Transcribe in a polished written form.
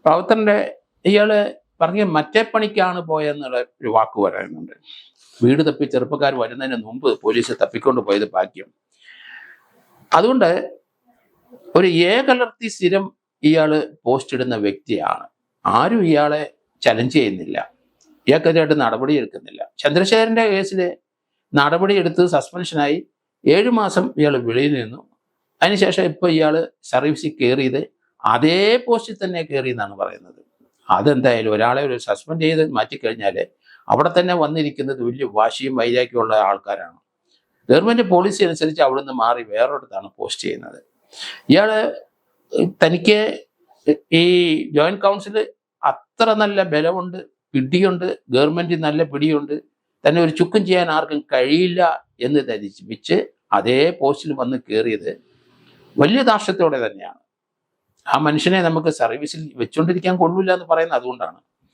റാവുത്തറിന്റെ ഇയാള് പറഞ്ഞ മറ്റേ പണിക്കാണ് പോയെന്നുള്ള ഒരു വാക്ക് പറയുന്നുണ്ട്. വീട് തപ്പി ചെറുപ്പക്കാർ വരുന്നതിന് മുമ്പ് പോലീസ് തപ്പിക്കൊണ്ട് പോയത് ഭാഗ്യം. അതുകൊണ്ട് ഒരു കലർത്തി സ്ഥിരം ഇയാള് പോസ്റ്റ് ഇടുന്ന വ്യക്തിയാണ്. ആരും ഇയാളെ ചലഞ്ച് ചെയ്യുന്നില്ല, ഇയാൾക്കെതിരായിട്ട് നടപടി എടുക്കുന്നില്ല. ചന്ദ്രശേഖരന്റെ കേസിൽ നടപടി എടുത്ത് സസ്പെൻഷനായി 7 മാസം ഇയാൾ വെളിയിൽ നിന്നു. അതിനുശേഷം ഇപ്പൊ ഇയാൾ സർവീസിൽ കയറിയത് അതേ പോസ്റ്റിൽ തന്നെ കയറി എന്നാണ് പറയുന്നത്. അതെന്തായാലും ഒരാളെ ഒരു സസ്പെൻഡ് ചെയ്ത് മാറ്റിക്കഴിഞ്ഞാൽ അവിടെ തന്നെ വന്നിരിക്കുന്നത് വലിയ വാശിയും വൈരാഗ്യമുള്ള ആൾക്കാരാണ്. ഗവൺമെന്റ് പോളിസി അനുസരിച്ച് അവിടുന്ന് മാറി വേറൊരിടത്താണ് പോസ്റ്റ് ചെയ്യുന്നത്. ഇയാള് തനിക്ക് ഈ ജോയിന്റ് കൗൺസിൽ അത്ര നല്ല ബലമുണ്ട്, പിടിയുണ്ട്, ഗവൺമെന്റ് നല്ല പിടിയുണ്ട്, തന്നെ ഒരു ചുക്കും ചെയ്യാൻ ആർക്കും കഴിയില്ല എന്ന് ധരിപ്പിച്ച് അതേ പോസ്റ്റിൽ വന്ന് കയറിയത് വലിയ ധാർഷ്ട്യത്തോടെ തന്നെയാണ്. ആ മനുഷ്യനെ നമുക്ക് സർവീസിൽ വെച്ചുകൊണ്ടിരിക്കാൻ കൊള്ളില്ല എന്ന് പറയുന്നത് അതുകൊണ്ടാണ്.